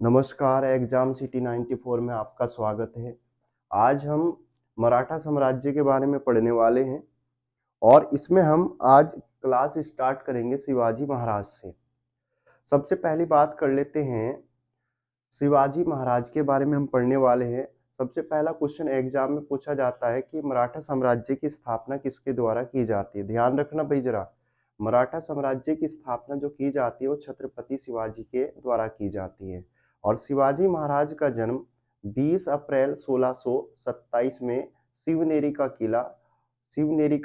नमस्कार, exam city 94 में आपका स्वागत है। आज हम मराठा साम्राज्य के बारे में पढ़ने वाले हैं और इसमें हम आज क्लास स्टार्ट करेंगे शिवाजी महाराज से। सबसे पहली बात कर लेते हैं, शिवाजी महाराज के बारे में हम पढ़ने वाले हैं। सबसे पहला क्वेश्चन एग्जाम में पूछा जाता है कि मराठा साम्राज्य की स्थापना किसके द्वारा की जाती है। ध्यान रखना भाई जरा, मराठा साम्राज्य की स्थापना जो की जाती है वो छत्रपति शिवाजी के द्वारा की जाती है। और शिवाजी महाराज का जन्म 20 अप्रैल 1627 में शिवनेरी का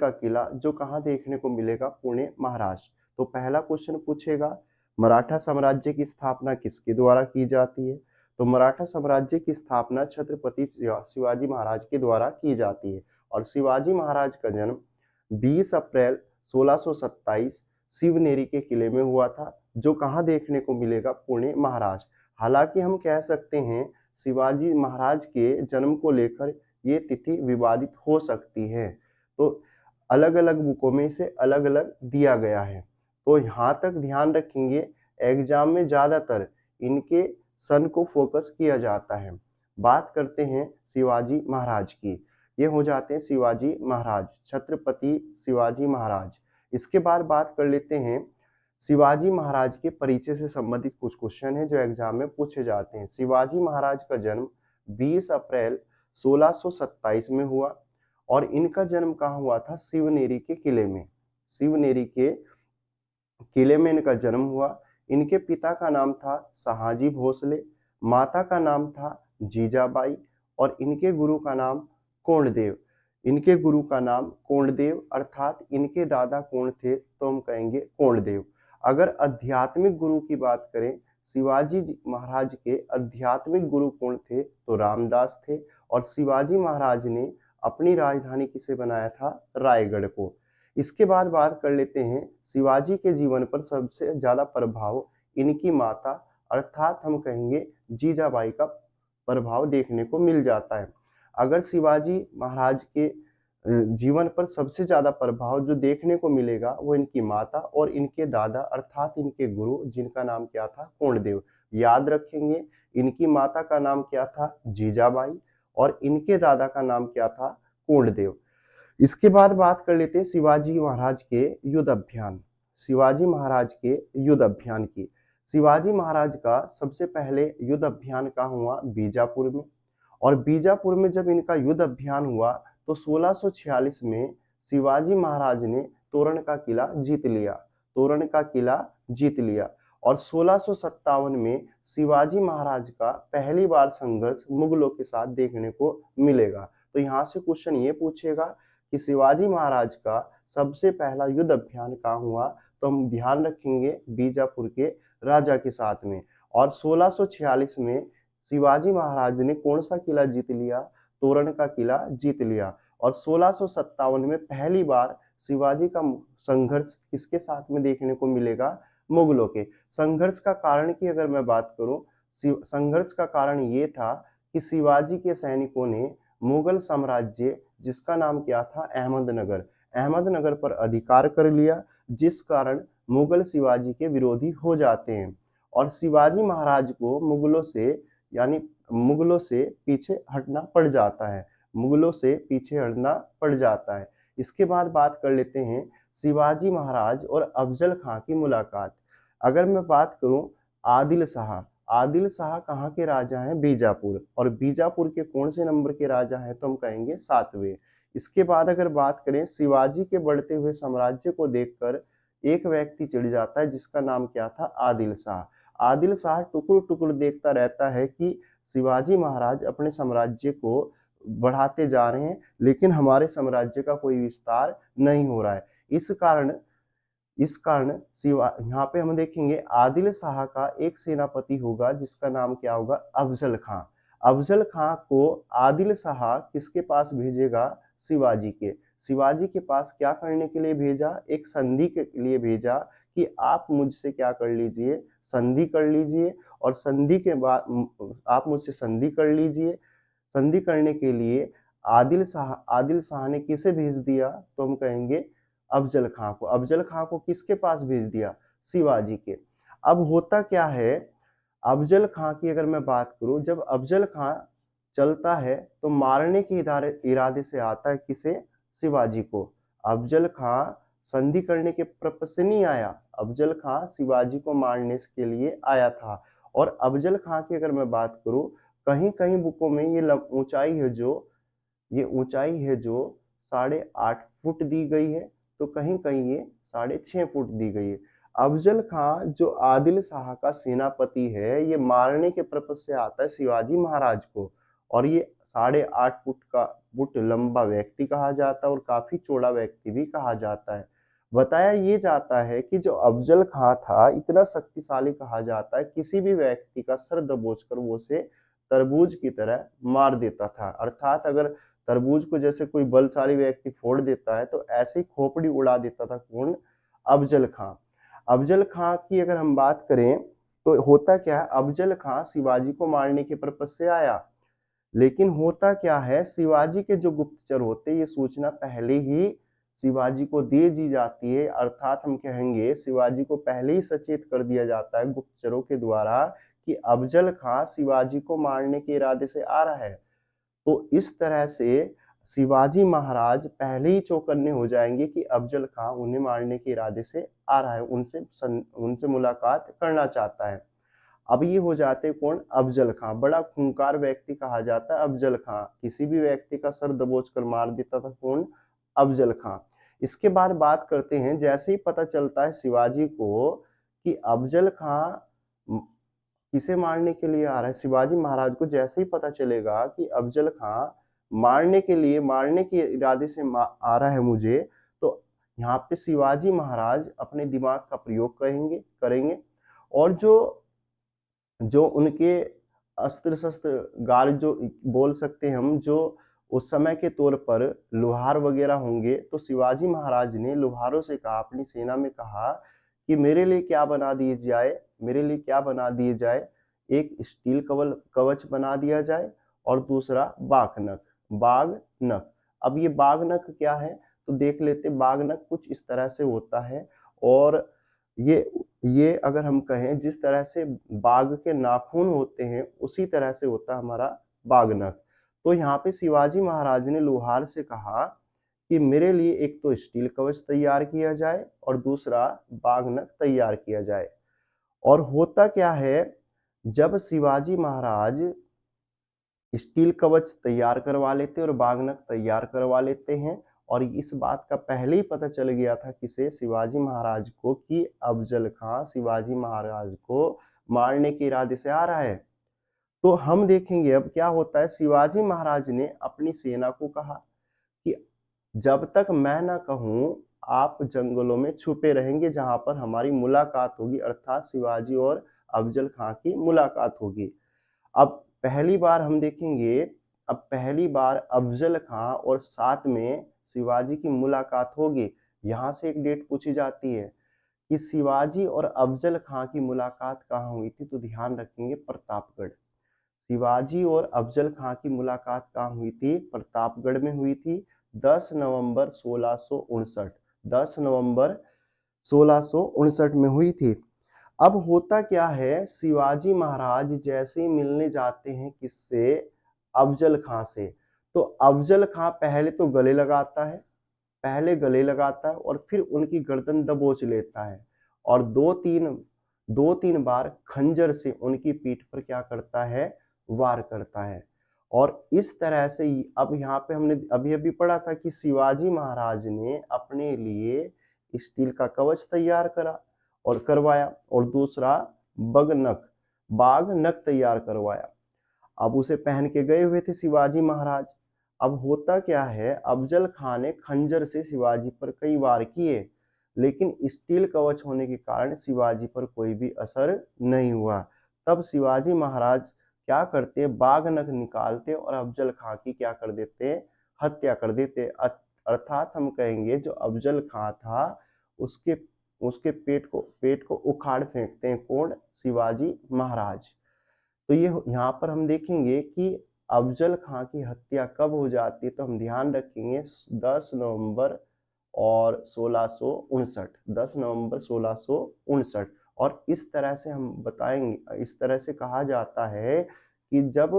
किला जो कहाँ देखने को मिलेगा, पुणे महाराष्ट्र। तो पहला क्वेश्चन पूछेगा मराठा साम्राज्य की स्थापना किसके द्वारा की जाती है। तो मराठा साम्राज्य की स्थापना छत्रपति शिवाजी महाराज के द्वारा की जाती है। और शिवाजी महाराज का जन्म 20 अप्रैल 1627 शिवनेरी के किले में हुआ था, जो कहाँ देखने को मिलेगा, पुणे महाराष्ट्र। हालांकि हम कह सकते हैं शिवाजी महाराज के जन्म को लेकर ये तिथि विवादित हो सकती है, तो अलग अलग बुकों में इसे अलग अलग दिया गया है। तो यहाँ तक ध्यान रखेंगे, एग्जाम में ज्यादातर इनके सन को फोकस किया जाता है। बात करते हैं शिवाजी महाराज की। ये हो जाते हैं शिवाजी महाराज, छत्रपति शिवाजी महाराज। इसके बाद बात कर लेते हैं शिवाजी महाराज के परिचय से संबंधित कुछ क्वेश्चन है जो एग्जाम में पूछे जाते हैं। शिवाजी महाराज का जन्म 20 अप्रैल 1627 में हुआ और इनका जन्म कहाँ हुआ था, शिवनेरी के किले में। शिवनेरी के किले में इनका जन्म हुआ। इनके पिता का नाम था शहाजी भोसले, माता का नाम था जीजाबाई और इनके गुरु का नाम कोंडदेव। इनके गुरु का नाम कोंडदेव अर्थात इनके दादा कौन थे, तो हम कहेंगे कोंडदेव। अगर आध्यात्मिक गुरु की बात करें, शिवाजी महाराज के आध्यात्मिक गुरु कौन थे, तो रामदास थे। और शिवाजी महाराज ने अपनी राजधानी किसे बनाया था, रायगढ़ को। इसके बाद बात कर लेते हैं शिवाजी के जीवन पर सबसे ज्यादा प्रभाव इनकी माता अर्थात हम कहेंगे जीजाबाई का प्रभाव देखने को मिल जाता है। अगर शिवाजी महाराज के जीवन पर सबसे ज्यादा प्रभाव जो देखने को मिलेगा वो इनकी माता और इनके दादा अर्थात इनके गुरु, जिनका नाम क्या था, कोंडदेव। याद रखेंगे, इनकी माता का नाम क्या था, जीजाबाई, और इनके दादा का नाम क्या था, कोंडदेव। इसके बाद बात कर लेते हैं शिवाजी महाराज के युद्ध अभियान। शिवाजी महाराज के युद्ध अभियान की। शिवाजी महाराज का सबसे पहले युद्ध अभियान कहाँ हुआ, बीजापुर में। और बीजापुर में जब इनका युद्ध अभियान हुआ तो 1646 में शिवाजी महाराज ने तोरण का किला जीत लिया। तोरण का किला जीत लिया। और 1657 में शिवाजी महाराज का पहली बार संघर्ष मुगलों के साथ देखने को मिलेगा। तो यहाँ से क्वेश्चन ये पूछेगा कि शिवाजी महाराज का सबसे पहला युद्ध अभियान कहाँ हुआ, तो हम ध्यान रखेंगे बीजापुर के राजा के साथ में। और 1646 में शिवाजी महाराज ने कौन सा किला जीत लिया, तोरण का किला जीत लिया। और 1657 में पहली बार शिवाजी का संघर्ष किसके साथ में देखने को मिलेगा, मुगलों के। संघर्ष का कारण की अगर मैं बात करूं, संघर्ष का कारण ये था कि शिवाजी के सैनिकों ने मुगल साम्राज्य जिसका नाम क्या था, अहमदनगर पर अधिकार कर लिया, जिस कारण मुगल शिवाजी के विरोधी हो जाते हैं और शिवाजी महाराज को मुगलों से पीछे हटना पड़ जाता है। मुगलों से पीछे हटना पड़ जाता है। इसके बाद बात कर लेते हैं शिवाजी महाराज और अफजल खां की मुलाकात। अगर मैं बात करूं, आदिल शाह कहाँ के राजा हैं, बीजापुर। और बीजापुर के कौन से नंबर के राजा हैं, तो हम कहेंगे 7वें। इसके बाद अगर बात करें, शिवाजी के बढ़ते हुए साम्राज्य को देखकर एक व्यक्ति चिढ़ जाता है जिसका नाम क्या था, आदिल शाह। आदिल शाह टुकुर टुकुर देखता रहता है कि शिवाजी महाराज अपने साम्राज्य को बढ़ाते जा रहे हैं लेकिन हमारे साम्राज्य का कोई विस्तार नहीं हो रहा है। इस कारण यहाँ पे हम देखेंगे आदिल शाह का एक सेनापति होगा जिसका नाम क्या होगा, अफजल खां। अफजल खां को आदिल शाह किसके पास भेजेगा, शिवाजी के पास क्या करने के लिए भेजा, एक संधि के लिए भेजा कि आप मुझसे क्या कर लीजिए, संधि कर लीजिए। और संधि के बाद आप मुझसे संधि कर लीजिए। संधि करने के लिए आदिल शाह ने किसे भेज दिया, तो हम कहेंगे अफजल खां को। अफजल खां को किसके पास भेज दिया, शिवाजी के। अब होता क्या है, अफजल खां की अगर मैं बात करूं, जब अफजल खां चलता है तो मारने के इरादे से आता है किसे? शिवाजी को। अफजल खां संधि करने के पर्पस से नहीं आया, अफजल खां शिवाजी को मारने के लिए आया था। और अफजल खां की अगर मैं बात करूं, कहीं कहीं बुकों में ये ऊंचाई है जो 8.5 फुट दी गई है, तो कहीं कहीं ये 6.5 फुट दी गई है। अफजल खां जो आदिल शाह का सेनापति है, ये मारने के पर्पस से आता है शिवाजी महाराज को। और ये 8.5 फुट लंबा व्यक्ति कहा जाता है और काफी चौड़ा व्यक्ति भी कहा जाता है। बताया ये जाता है कि जो अफजल खां था इतना शक्तिशाली कहा जाता है, किसी भी व्यक्ति का सर दबोचकर वो उसे तरबूज की तरह मार देता था। अर्थात अगर तरबूज को जैसे कोई बलशाली व्यक्ति फोड़ देता है, तो ऐसे ही खोपड़ी उड़ा देता था कौन? अफजल खां। अफजल खां की अगर हम बात करें तो होता क्या है, अफजल खां शिवाजी को मारने के पर्पस से आया, लेकिन होता क्या है, शिवाजी के जो गुप्तचर होते हैं ये सूचना पहले ही शिवाजी को दे दी जाती है। अर्थात हम कहेंगे शिवाजी को पहले ही सचेत कर दिया जाता है गुप्तचरों के द्वारा कि अफजल खां शिवाजी को मारने के इरादे से आ रहा है। तो इस तरह से शिवाजी महाराज पहले ही चौकन्ने हो जाएंगे कि अफजल खां उन्हें मारने के इरादे से आ रहा है, उनसे मुलाकात करना चाहता है। अब ये हो जाते कौन? अफजल खां। बड़ा खूंखार व्यक्ति कहा जाता है अफजल खां, किसी भी व्यक्ति का सर दबोच कर मार देता था कौन? अफजल खां। इसके बाद बात करते हैं, जैसे ही पता चलता है शिवाजी को कि अफजल खां किसे मारने के लिए आ रहा है, शिवाजी महाराज को जैसे ही पता चलेगा कि अफजल खां मारने के इरादे से आ रहा है मुझे, तो यहाँ पे शिवाजी महाराज अपने दिमाग का प्रयोग करेंगे और जो जो उनके अस्त्र शस्त्र गार्ड जो बोल सकते हैं हम, जो उस समय के तौर पर लोहार वगैरह होंगे, तो शिवाजी महाराज ने लोहारों से कहा, अपनी सेना में कहा कि मेरे लिए क्या बना दिए जाए, एक स्टील कवच बना दिया जाए और दूसरा बाघ नख। अब ये बाघ नख क्या है, तो देख लेते। बाघ नख कुछ इस तरह से होता है, और ये ये अगर हम कहें जिस तरह से बाघ के नाखून होते हैं उसी तरह से होता है हमारा बाघ नख। तो यहाँ पे शिवाजी महाराज ने लोहार से कहा कि मेरे लिए एक तो स्टील कवच तैयार किया जाए और दूसरा बाघ नख तैयार किया जाए। और होता क्या है, जब शिवाजी महाराज स्टील कवच तैयार करवा लेते और बाघ नख तैयार करवा लेते हैं, और इस बात का पहले ही पता चल गया था किसे? शिवाजी महाराज को, कि अफजल खां शिवाजी महाराज को मारने के इरादे से आ रहा है। तो हम देखेंगे अब क्या होता है। शिवाजी महाराज ने अपनी सेना को कहा कि जब तक मैं ना कहूं आप जंगलों में छुपे रहेंगे जहां पर हमारी मुलाकात होगी, अर्थात शिवाजी और अफजल खां की मुलाकात होगी। अब पहली बार हम देखेंगे, अब पहली बार अफजल खां और साथ में शिवाजी की मुलाकात होगी। यहाँ से एक डेट पूछी जाती है कि शिवाजी और अफजल खां की मुलाकात कहाँ हुई थी, तो ध्यान रखेंगे प्रतापगढ़। शिवाजी और अफजल खां की मुलाकात कहाँ हुई थी? प्रतापगढ़ में हुई थी। 10 नवंबर 1659, 10 नवंबर 1659 में हुई थी। अब होता क्या है, शिवाजी महाराज जैसे ही मिलने जाते हैं किससे? अफजल खां से, तो अफजल खां पहले गले लगाता है और फिर उनकी गर्दन दबोच लेता है, और दो तीन बार खंजर से उनकी पीठ पर क्या करता है? वार करता है। और इस तरह से अब यहाँ पे हमने अभी अभी पढ़ा था कि शिवाजी महाराज ने अपने लिए स्टील का कवच तैयार करवाया और दूसरा बाघ नख तैयार करवाया। अब उसे पहन के गए हुए थे शिवाजी महाराज। अब होता क्या है, अफजल खां ने खंजर से शिवाजी पर कई वार किए, लेकिन स्टील कवच होने के कारण शिवाजी पर कोई भी असर नहीं हुआ। तब शिवाजी महाराज क्या करते, बाघ नख निकालते और अफजल खां की क्या कर देते? हत्या कर देते। अर्थात हम कहेंगे जो अफजल खां था उसके उसके पेट को उखाड़ फेंकते हैं कौन? शिवाजी महाराज। तो ये यहाँ पर हम देखेंगे कि अफजल खां की हत्या कब हो जाती है, तो हम ध्यान रखेंगे 10 नवंबर और 1659, 10 नवंबर 1659। और इस तरह से हम बताएंगे, इस तरह से कहा जाता है कि जब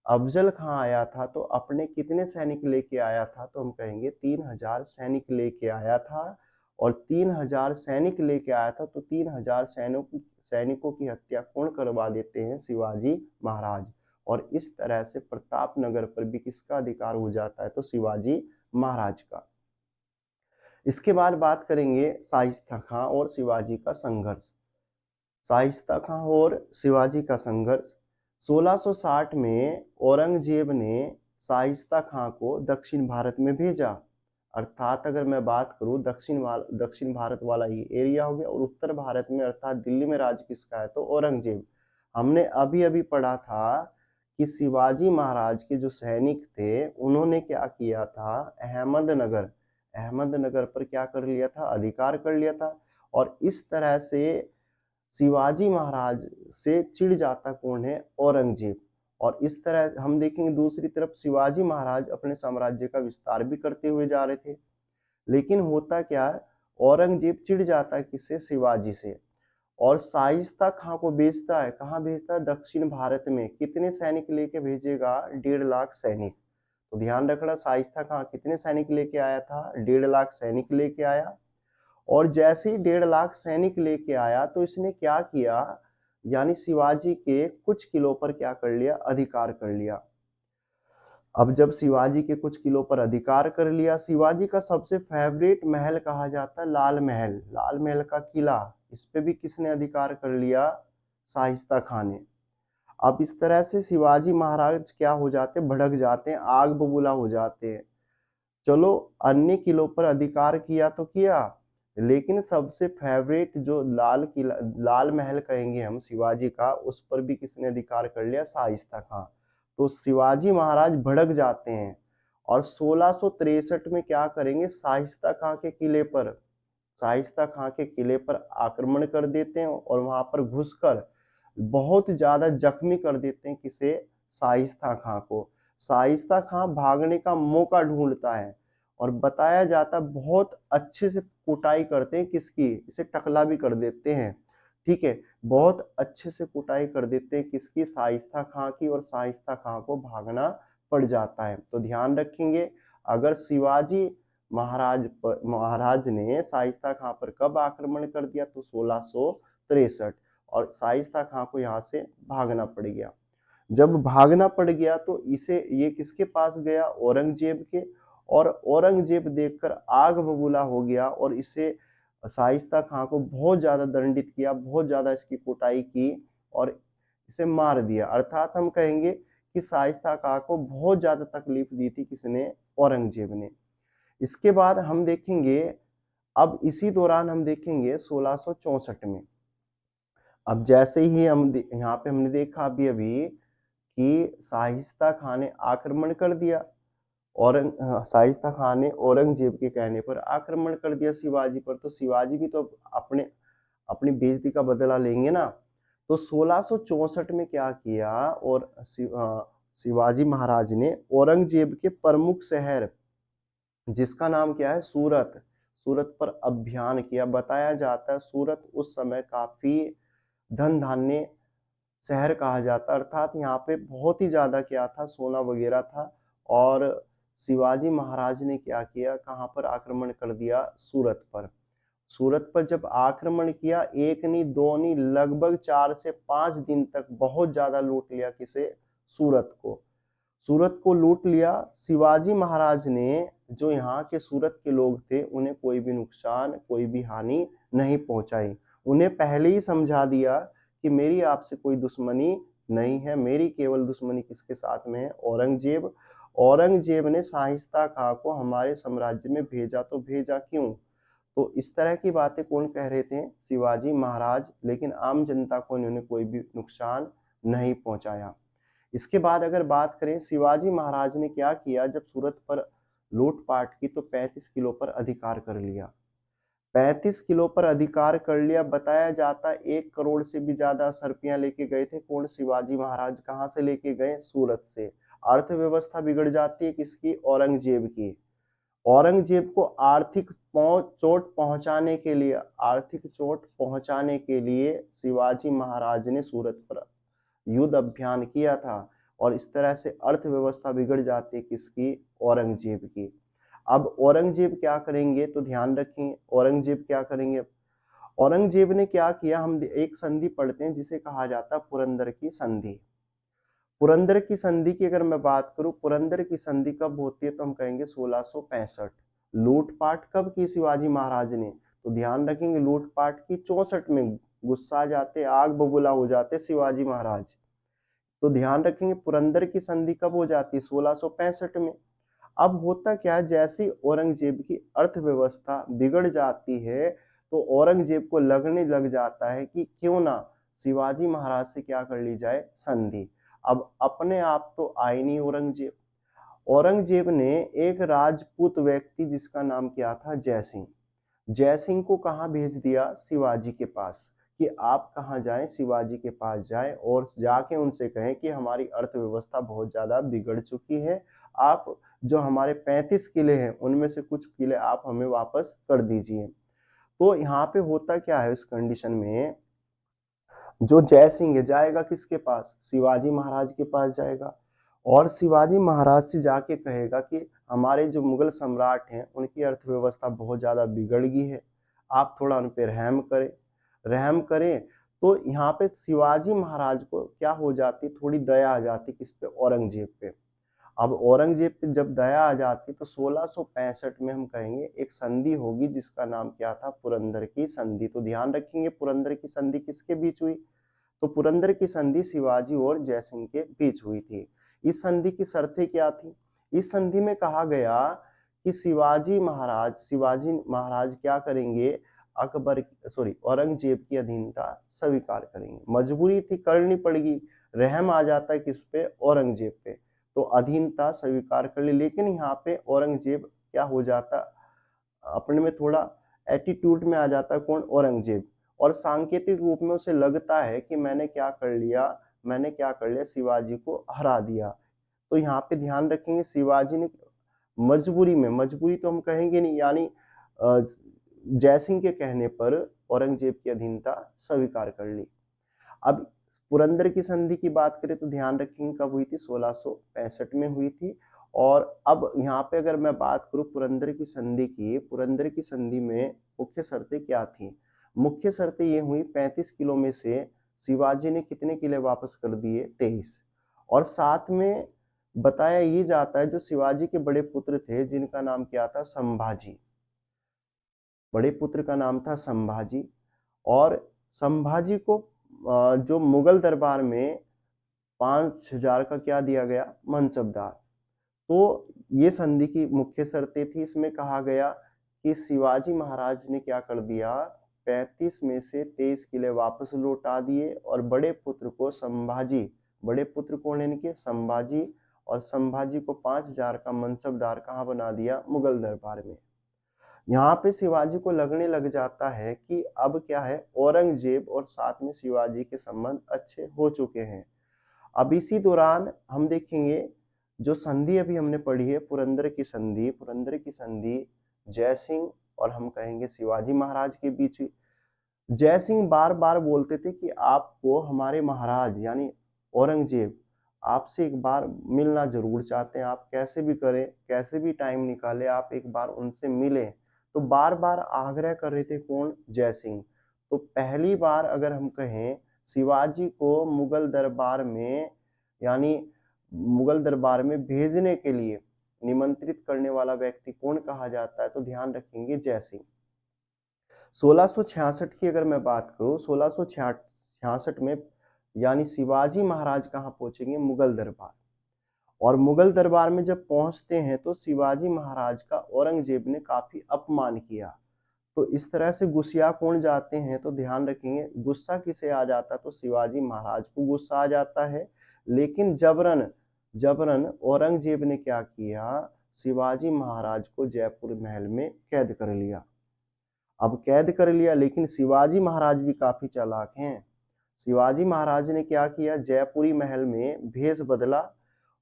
अफजल खां आया था तो अपने कितने सैनिक लेके आया था, तो हम कहेंगे 3000 सैनिक लेके आया था। और 3000 सैनिक लेके आया था तो 3000 सैनिकों की हत्या कौन करवा देते हैं? शिवाजी महाराज। और इस तरह से प्रतापनगर पर भी किसका अधिकार हो जाता है? तो शिवाजी महाराज का। इसके बाद बात करेंगे शाइस्ता खां और शिवाजी का संघर्ष। शाइस्ता खां और शिवाजी का संघर्ष 1660 में औरंगजेब ने शाइस्ता खां को दक्षिण भारत में भेजा। अर्थात अगर मैं बात करूं दक्षिण भारत वाला ये एरिया हो गया, और उत्तर भारत में अर्थात दिल्ली में राज किसका है? तो औरंगजेब। हमने अभी अभी पढ़ा था कि शिवाजी महाराज के जो सैनिक थे उन्होंने क्या किया था? अहमदनगर पर क्या कर लिया था? अधिकार कर लिया था। और इस तरह से शिवाजी महाराज से चिढ़ जाता कौन है? औरंगजेब। और इस तरह हम देखेंगे दूसरी तरफ शिवाजी महाराज अपने साम्राज्य का विस्तार भी करते हुए जा रहे थे। लेकिन होता क्या है? औरंगजेब चिढ़ जाता है किससे? शिवाजी से। और शाइस्ता खां को भेजता है, कहाँ भेजता है? दक्षिण भारत में। कितने सैनिक लेके भेजेगा? 1.5 लाख सैनिक। तो ध्यान रखना, शाइस्ता खां कितने सैनिक लेके आया था? 1.5 लाख सैनिक लेके आया। और जैसे ही 1.5 लाख सैनिक लेके आया तो इसने क्या किया? यानी शिवाजी के कुछ किलों पर क्या कर लिया? अधिकार कर लिया। अब जब शिवाजी के कुछ किलों पर अधिकार कर लिया, शिवाजी का सबसे फेवरेट महल कहा जाता है लाल महल, लाल महल का किला, इस पे भी किसने अधिकार कर लिया? शाइस्ता खां ने। अब इस तरह से शिवाजी महाराज क्या हो जाते? भड़क जाते हैं, आग बबूला हो जाते हैं। चलो, अन्य किलों पर अधिकार किया तो किया, लेकिन सबसे फेवरेट जो लाल किला, लाल महल कहेंगे हम शिवाजी का, उस पर भी किसने अधिकार कर लिया? शाइस्ता खां। तो शिवाजी महाराज भड़क जाते हैं और 1663 में क्या करेंगे? शाइस्ता खां के किले पर, शाइस्ता खां के किले पर आक्रमण कर देते हैं और वहां पर घुसकर बहुत ज्यादा जख्मी कर देते हैं किसे? शाइस्ता खां को। शाइस्ता खां भागने का मौका ढूंढता है और बताया जाता बहुत अच्छे से कुटाई करते हैं किसकी? इसे टकला भी कर देते हैं। ठीक है, बहुत अच्छे से कुटाई कर देते हैं किसकी? शाइस्ता खां की। और शाइस्ता खां को भागना पड़ जाता है। तो ध्यान रखेंगे, अगर शिवाजी महाराज ने शाइस्ता खां पर कब आक्रमण कर दिया? तो 1663। और शाइस्ता खां को यहाँ से भागना पड़ गया। जब भागना पड़ गया तो ये किसके पास गया? औरंगजेब के। और औरंगजेब देखकर आग बबूला हो गया और इसे शाइस्ता खां को बहुत ज्यादा दंडित किया, बहुत ज्यादा इसकी कुटाई की और इसे मार दिया। अर्थात हम कहेंगे कि शाइस्ता खां को बहुत ज्यादा तकलीफ दी थी किसने? औरंगजेब ने। इसके बाद हम देखेंगे, अब इसी दौरान हम देखेंगे 1664 में, अब जैसे ही हम यहाँ पे हमने देखा अभी अभी कि शाइस्ता खां ने आक्रमण कर दिया, शाइस्ता खां ने औरंगजेब के कहने पर आक्रमण कर दिया शिवाजी पर, तो शिवाजी भी तो अपने अपनी बेइज्जती का बदला लेंगे ना। तो 1664 में क्या किया? और शिवाजी महाराज ने औरंगजेब के प्रमुख शहर, जिसका नाम क्या है? सूरत, सूरत पर अभियान किया। बताया जाता है सूरत उस समय काफी धन धान्य शहर कहा जाता, अर्थात यहाँ पे बहुत ही ज्यादा क्या था? सोना वगैरह था। और शिवाजी महाराज ने क्या किया? कहाँ पर आक्रमण कर दिया? सूरत पर। सूरत पर जब आक्रमण किया, एक नहीं दो नहीं, लगभग 4 से 5 दिन तक बहुत ज्यादा लूट लिया किसे? सूरत को। सूरत को लूट लिया। शिवाजी महाराज ने जो यहाँ के सूरत के लोग थे उन्हें कोई भी नुकसान, कोई भी हानि नहीं पहुंचाई। उन्हें पहले ही समझा दिया कि मेरी आपसे कोई दुश्मनी नहीं है, मेरी केवल दुश्मनी किसके साथ में है? औरंगजेब। औरंगजेब ने शाइस्ता खां को हमारे साम्राज्य में भेजा तो भेजा क्यों? तो इस तरह की बातें कौन कह रहे थे? शिवाजी महाराज। लेकिन आम जनता को इन्होंने कोई भी नुकसान नहीं पहुंचाया। इसके बाद अगर बात करें शिवाजी महाराज ने क्या किया, जब सूरत पर लूटपाट की तो 35 किलो पर अधिकार कर लिया। 35 किलो पर अधिकार कर लिया। बताया जाता 1 करोड़ से भी ज्यादा सर्पियां लेके गए थे। कौन? शिवाजी महाराज। कहाँ से लेके गए? सूरत से। अर्थव्यवस्था बिगड़ जाती है किसकी? औरंगजेब की। औरंगजेब को आर्थिक चोट पहुंचाने के लिए शिवाजी महाराज ने सूरत पर युद्ध अभियान किया था और इस तरह से अर्थव्यवस्था बिगड़ जाती है किसकी, औरंगजेब की। अब औरंगजेब क्या करेंगे तो ध्यान रखें, औरंगजेब क्या करेंगे। औरंगजेब ने क्या किया, हम एक संधि पढ़ते हैं जिसे कहा जाता है पुरंदर की संधि। पुरंदर की संधि की अगर मैं बात करूं, पुरंदर की संधि कब होती है तो हम कहेंगे 1665। लूटपाट कब की शिवाजी महाराज ने, तो ध्यान रखेंगे लूटपाट की 64 में। गुस्सा जाते, आग बबूला हो जाते शिवाजी महाराज, तो ध्यान रखेंगे पुरंदर की संधि कब हो जाती है, 1665 में। अब होता क्या है, जैसे ही औरंगजेब की अर्थव्यवस्था बिगड़ जाती है तो औरंगजेब को लगने लग जाता है कि क्यों ना शिवाजी महाराज से क्या कर ली जाए, संधि। अब अपने आप तो आए नहीं औरंगजेब। औरंगजेब ने एक राजपूत व्यक्ति जिसका नाम क्या था, जयसिंह, जयसिंह को कहाँ भेज दिया, शिवाजी के पास, कि आप कहाँ जाएं, शिवाजी के पास जाएं और जाके उनसे कहें कि हमारी अर्थव्यवस्था बहुत ज्यादा बिगड़ चुकी है, आप जो हमारे 35 किले हैं उनमें से कुछ किले आप हमें वापस कर दीजिए। तो यहाँ पे होता क्या है, इस कंडीशन में जो जयसिंह है जाएगा किसके पास, शिवाजी महाराज के पास जाएगा और शिवाजी महाराज से जाके कहेगा कि हमारे जो मुगल सम्राट हैं उनकी अर्थव्यवस्था बहुत ज्यादा बिगड़ गई है, आप थोड़ा उन पर रहम करें। तो यहाँ पे शिवाजी महाराज को क्या हो जाती, थोड़ी दया आ जाती किस पे, औरंगजेब पे। अब औरंगजेब पे जब दया आ जाती तो 1665 में हम कहेंगे एक संधि होगी जिसका नाम क्या था, पुरंदर की संधि। तो ध्यान रखेंगे पुरंदर की संधि किसके बीच हुई, तो पुरंदर की संधि शिवाजी और जयसिंह के बीच हुई थी। इस संधि की शर्तें क्या थी, इस संधि में कहा गया कि शिवाजी महाराज क्या करेंगे, औरंगजेब की अधीनता स्वीकार करेंगे। मजबूरी थी, करनी पड़ेगी, रहम आ जाता है किस पे, औरंगजेब पे, तो अधीनता स्वीकार कर ली। लेकिन यहाँ पे औरंगजेब क्या हो जाता, अपने में थोड़ा एटीट्यूड में आ जाता है, कौन, औरंगजेब। और सांकेतिक रूप में उसे लगता है कि मैंने क्या कर लिया, शिवाजी को हरा दिया। तो यहाँ पे ध्यान रखेंगे शिवाजी ने मजबूरी तो हम कहेंगे नहीं, यानी जयसिंह के कहने पर औरंगजेब की अधीनता स्वीकार कर ली। अब पुरंदर की संधि की बात करें तो ध्यान रखेंगे कब हुई थी, 1665 में हुई थी। और अब यहाँ पे अगर मैं बात करूं पुरंदर की संधि की, पुरंदर की संधि में मुख्य शर्तें क्या थी, मुख्य शर्तें ये हुई, 35 किलो में से शिवाजी ने कितने किले वापस कर दिए, 23। और साथ में बताया ये जाता है जो शिवाजी के बड़े पुत्र थे जिनका नाम क्या था, संभाजी, बड़े पुत्र का नाम था संभाजी, और संभाजी को जो मुगल दरबार में 5000 का क्या दिया गया, मनसबदार। तो ये संधि की मुख्य शर्तें थी। इसमें कहा गया कि शिवाजी महाराज ने क्या कर दिया, 35 में से 23 किले वापस लौटा दिए और बड़े पुत्र को संभाजी, बड़े पुत्र कौन है इनके, संभाजी, और संभाजी को 5000 का मनसबदार कहाँ बना दिया, मुगल दरबार में। यहाँ पे शिवाजी को लगने लग जाता है कि अब क्या है, औरंगजेब और साथ में शिवाजी के संबंध अच्छे हो चुके हैं। अब इसी दौरान हम देखेंगे जो संधि अभी हमने पढ़ी है, पुरंदर की संधि जयसिंह और हम कहेंगे शिवाजी महाराज के बीच हुई। जयसिंह बार बार बोलते थे कि आपको हमारे महाराज यानी औरंगजेब आपसे एक बार मिलना जरूर चाहते हैं, आप कैसे भी करें, कैसे भी टाइम निकाले, आप एक बार उनसे मिलें। तो बार बार आग्रह कर रहे थे, कौन, जयसिंह। तो पहली बार अगर हम कहें शिवाजी को मुगल दरबार में भेजने के लिए निमंत्रित करने वाला व्यक्ति कौन कहा जाता है, तो ध्यान रखेंगे जयसिंह। 1666 की अगर मैं बात करूं, 1666 में यानी शिवाजी महाराज कहाँ पहुंचेंगे, मुगल दरबार। और मुगल दरबार में जब पहुंचते हैं तो शिवाजी महाराज का औरंगजेब ने काफी अपमान किया। तो इस तरह से गुस्सिया कौन जाते हैं, तो ध्यान रखेंगे गुस्सा किसे आ जाता, तो शिवाजी महाराज को गुस्सा आ जाता है। लेकिन जबरन जबरन औरंगजेब ने क्या किया, शिवाजी महाराज को जयपुर महल में कैद कर लिया। अब कैद कर लिया, लेकिन शिवाजी महाराज भी काफी चालाक हैं। शिवाजी महाराज ने क्या किया, जयपुरी महल में भेष बदला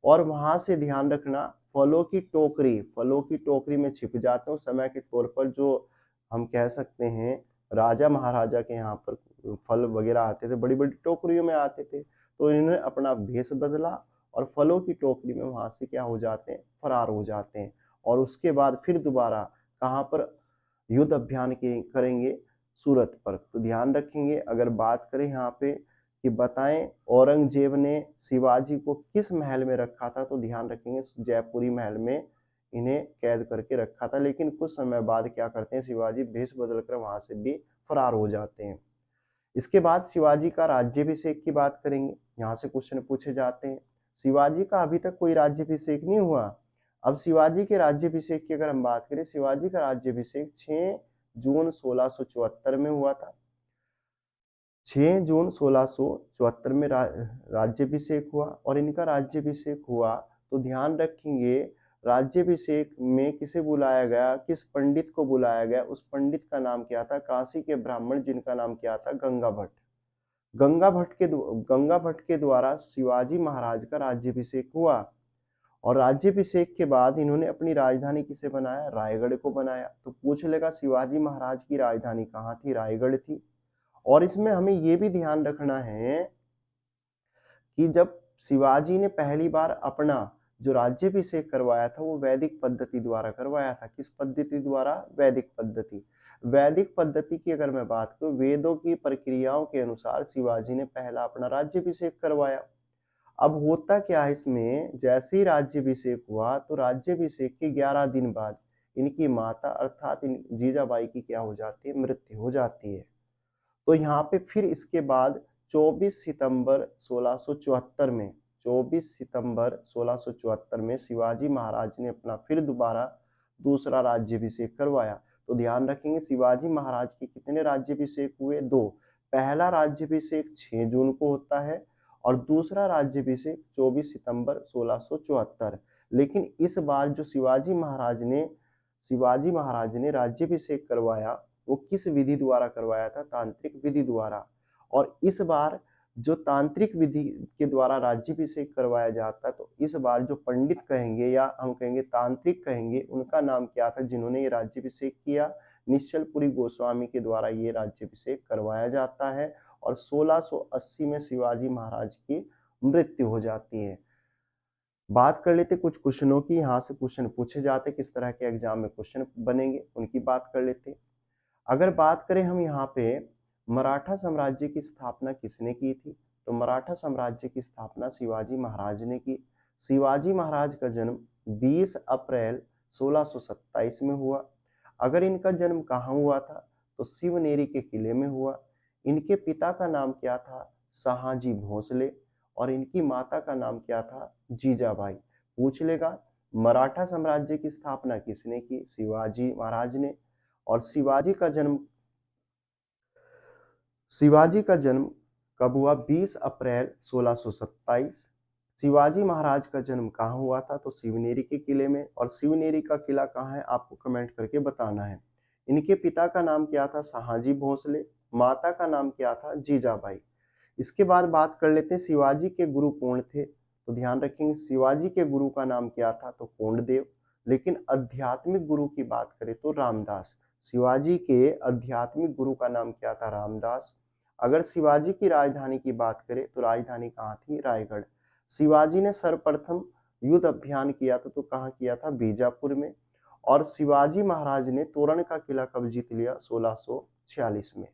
और वहां से ध्यान रखना फलों की टोकरी में छिप जाते हैं। उस समय के तौर पर जो हम कह सकते हैं राजा महाराजा के यहाँ पर फल वगैरह आते थे, बड़ी-बड़ी टोकरियों में आते थे। तो इन्होंने अपना भेष बदला और फलों की टोकरी में वहाँ से क्या हो जाते हैं, फरार हो जाते हैं। और उसके बाद फिर दोबारा कहाँ पर युद्ध अभियान के करेंगे, सूरत पर। तो ध्यान रखेंगे, अगर बात करें यहाँ पे कि बताएं औरंगजेब ने शिवाजी को किस महल में रखा था, तो ध्यान रखेंगे जयपुरी महल में इन्हें कैद करके रखा था। लेकिन कुछ समय बाद क्या करते हैं, शिवाजी भेष बदलकर वहां से भी फरार हो जाते हैं। इसके बाद शिवाजी का राज्याभिषेक की बात करेंगे, यहाँ से क्वेश्चन पूछे जाते हैं। शिवाजी का अभी तक कोई राज्याभिषेक नहीं हुआ। अब शिवाजी के राज्याभिषेक की अगर हम बात करें, शिवाजी का राज्याभिषेक 6 जून 1674 में हुआ था। 6 जून 1674 में राज्याभिषेक हुआ। और इनका राज्याभिषेक हुआ तो ध्यान रखेंगे, राज्याभिषेक में किसे बुलाया गया, किस पंडित को बुलाया गया, उस पंडित का नाम क्या था, काशी के ब्राह्मण जिनका नाम क्या था, गंगा भट्ट। गंगा भट्ट के द्वारा शिवाजी महाराज का राज्याभिषेक हुआ। और राज्याभिषेक के बाद इन्होंने अपनी राजधानी किसे बनाया, रायगढ़ को बनाया। तो पूछ लेगा शिवाजी महाराज की राजधानी कहाँ थी, रायगढ़ थी। और इसमें हमें यह भी ध्यान रखना है कि जब शिवाजी ने पहली बार अपना जो राज्याभिषेक करवाया था वो वैदिक पद्धति द्वारा करवाया था। किस पद्धति द्वारा, वैदिक पद्धति। वैदिक पद्धति की अगर मैं बात करूं, वेदों की प्रक्रियाओं के अनुसार शिवाजी ने पहला अपना राज्याभिषेक करवाया। अब होता क्या है इसमें, जैसे ही राज्याभिषेक हुआ तो राज्याभिषेक के 11 दिन बाद इनकी माता अर्थात जीजाबाई की क्या हो जाती है, मृत्यु हो जाती है। तो यहाँ पे फिर इसके बाद 24 सितंबर 1674 में 24 सितंबर 1674 में शिवाजी महाराज ने अपना फिर दोबारा दूसरा राज्याभिषेक करवाया। तो ध्यान रखेंगे शिवाजी महाराज के कितने राज्याभिषेक हुए, 2। पहला राज्याभिषेक 6 जून को होता है और दूसरा राज्याभिषेक 24 सितंबर 1674। लेकिन इस बार जो शिवाजी महाराज ने राज्याभिषेक करवाया वो किस विधि द्वारा करवाया था, तांत्रिक विधि द्वारा। और इस बार जो तांत्रिक विधि के द्वारा राज्याभिषेक करवाया जाता, तो इस बार जो पंडित कहेंगे या हम कहेंगे तांत्रिक कहेंगे, उनका नाम क्या था जिन्होंने ये राज्याभिषेक किया, निश्चलपुरी गोस्वामी के द्वारा ये राज्याभिषेक करवाया जाता है। और 1680 में शिवाजी महाराज की मृत्यु हो जाती है। बात कर लेते कुछ क्वेश्चनों की, यहाँ से क्वेश्चन पूछे जाते, किस तरह के एग्जाम में क्वेश्चन बनेंगे उनकी बात कर लेते। अगर बात करें हम यहाँ पे मराठा साम्राज्य की स्थापना किसने की थी, तो मराठा साम्राज्य की स्थापना शिवाजी महाराज ने की। शिवाजी महाराज का जन्म 20 अप्रैल 1627 में हुआ। अगर इनका जन्म कहाँ हुआ था, तो शिवनेरी के किले में हुआ। इनके पिता का नाम क्या था, शाहजी भोसले। और इनकी माता का नाम क्या था, जीजाबाई। पूछ लेगा मराठा साम्राज्य की स्थापना किसने की, शिवाजी महाराज ने। और शिवाजी का जन्म कब हुआ, 20 अप्रैल 1627। शिवाजी महाराज का जन्म कहाँ हुआ था, तो शिवनेरी के किले में। और शिवनेरी का किला कहाँ है, आपको कमेंट करके बताना है। इनके पिता का नाम क्या था, शाहजी भोसले। माता का नाम क्या था, जीजाबाई। इसके बाद बात कर लेते हैं शिवाजी के गुरु कौन थे, तो ध्यान रखेंगे शिवाजी के गुरु का नाम क्या था, तो कोंडदेव। लेकिन आध्यात्मिक गुरु की बात करें तो रामदास। शिवाजी के आध्यात्मिक गुरु का नाम क्या था, रामदास। अगर शिवाजी की राजधानी की बात करें तो राजधानी कहाँ थी, रायगढ़। शिवाजी ने सर्वप्रथम युद्ध अभियान किया था, तो कहाँ किया था, बीजापुर में। और शिवाजी महाराज ने तोरण का किला कब जीत लिया, 1646 में।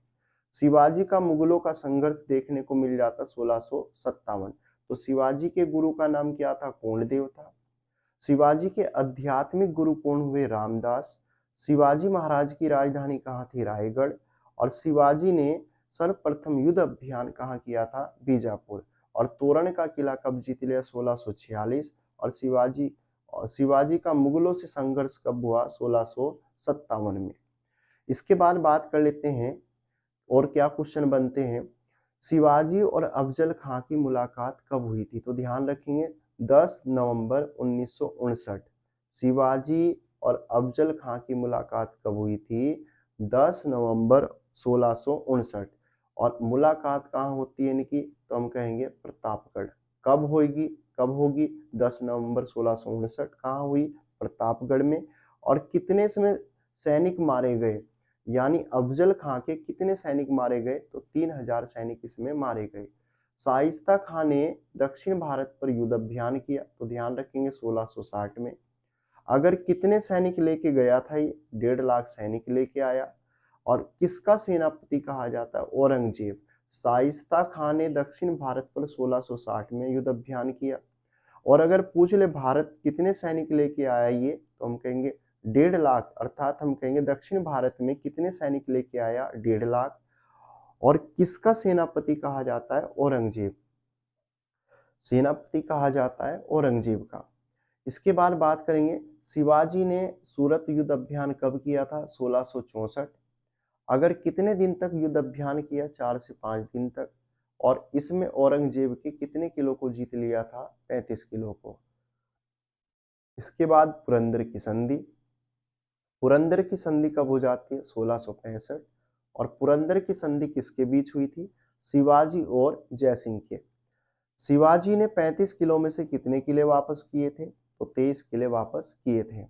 शिवाजी का मुगलों का संघर्ष देखने को मिल जाता 1657। तो शिवाजी के गुरु का नाम क्या था, कोंडदेव था। शिवाजी के आध्यात्मिक गुरु कौन हुए, रामदास। शिवाजी महाराज की राजधानी कहाँ थी, रायगढ़। और शिवाजी ने सर्वप्रथम युद्ध अभियान कहाँ किया था, बीजापुर। और तोरण का किला कब जीत लिया, 1646। और शिवाजी का मुगलों से संघर्ष कब हुआ, 1657 में। इसके बाद बात कर लेते हैं और क्या क्वेश्चन बनते हैं, शिवाजी और अफजल खां की मुलाकात कब हुई थी, तो ध्यान रखेंगे 10 नवंबर 1959। शिवाजी और अफजल खां की मुलाकात कब हुई थी, 10 नवंबर 1659। और मुलाकात कहाँ होती है इनकी, तो हम कहेंगे प्रतापगढ़। कब होगी, कब होगी? 10 नवंबर 1659। कहाँ हुई? प्रतापगढ़ में। और कितने इसमें सैनिक मारे गए? यानी अफजल खां के कितने सैनिक मारे गए? तो 3000 सैनिक इसमें मारे गए। शाइस्ता खां ने दक्षिण भारत पर युद्ध अभियान किया, तो ध्यान रखेंगे 1660 में। अगर कितने सैनिक लेके गया था ये? 1.5 लाख सैनिक लेके आया। और किसका सेनापति कहा जाता है? औरंगजेब। शाइस्ता खां ने दक्षिण भारत पर 1660 में युद्ध अभियान किया। और अगर पूछ ले भारत कितने सैनिक लेके आया ये, तो हम कहेंगे 1.5 लाख, अर्थात हम कहेंगे दक्षिण भारत में कितने सैनिक लेके आया? 1.5 लाख। और किसका सेनापति कहा जाता है? औरंगजेब। सेनापति कहा जाता है औरंगजेब का। इसके बाद बात करेंगे शिवाजी ने सूरत युद्ध अभियान कब किया था? 1664। अगर कितने दिन तक युद्ध अभियान किया? 4 से 5 दिन तक। और इसमें औरंगजेब के कितने किलो को जीत लिया था? 35 किलो को। इसके बाद पुरंदर की संधि। पुरंदर की संधि कब हो जाती है? 1665। और पुरंदर की संधि किसके बीच हुई थी? शिवाजी और जयसिंह के। शिवाजी ने 35 किलो में से कितने किले वापस किए थे? तो 23 किले वापस किए थे।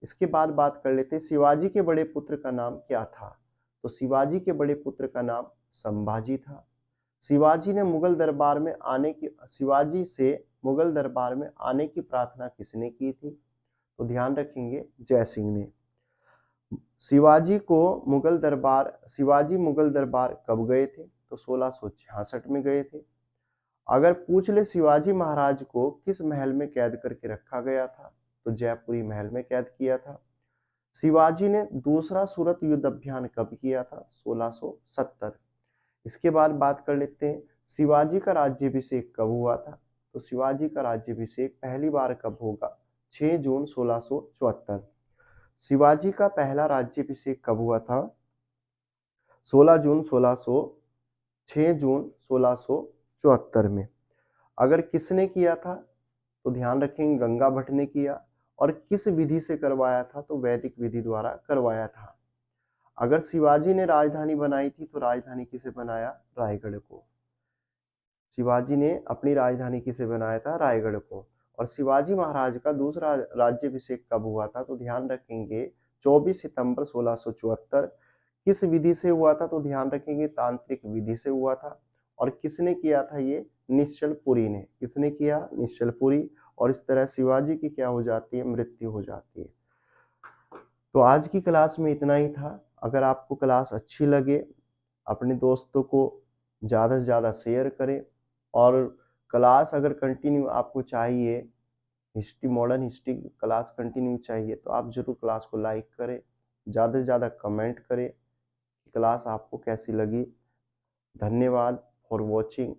इसके बाद बात कर लेते हैं शिवाजी के बड़े पुत्र का नाम क्या था? तो शिवाजी के बड़े पुत्र का नाम संभाजी था। शिवाजी से मुगल दरबार में आने की प्रार्थना किसने की थी? तो ध्यान रखेंगे जयसिंह ने। शिवाजी मुगल दरबार कब गए थे? तो 1666 में गए थे। अगर पूछ ले शिवाजी महाराज को किस महल में कैद करके रखा गया था? तो जयपुरी महल में कैद किया था। शिवाजी ने दूसरा सूरत युद्ध अभियान कब किया था? 1670। इसके बाद बात कर लेते हैं शिवाजी का राज्याभिषेक कब हुआ था? तो शिवाजी का राज्याभिषेक पहली बार कब होगा? 6 जून 1674। शिवाजी का पहला राज्याभिषेक कब हुआ था? 6 जून 1674 में। अगर किसने किया था? तो ध्यान रखेंगे गंगा भट्ट ने किया। और किस विधि से करवाया था? तो वैदिक विधि द्वारा करवाया था। अगर शिवाजी ने राजधानी बनाई थी तो राजधानी किसे बनाया? रायगढ़ को। शिवाजी ने अपनी राजधानी किसे बनाया था? रायगढ़ को। और शिवाजी महाराज का दूसरा राज्याभिषेक कब हुआ था? तो ध्यान रखेंगे 24 सितंबर 1674। किस विधि से हुआ था? तो ध्यान रखेंगे तांत्रिक विधि से हुआ था। और किसने किया था ये? निश्चलपुरी ने। किसने किया? निश्चलपुरी। और इस तरह शिवाजी की क्या हो जाती है? मृत्यु हो जाती है। तो आज की क्लास में इतना ही था। अगर आपको क्लास अच्छी लगे अपने दोस्तों को ज़्यादा से ज़्यादा शेयर करें। और क्लास अगर कंटिन्यू आपको चाहिए, मॉडर्न हिस्ट्री क्लास कंटिन्यू चाहिए, तो आप जरूर क्लास को लाइक करें, ज़्यादा से ज़्यादा कमेंट करें कि क्लास आपको कैसी लगी। धन्यवाद फॉर वॉचिंग।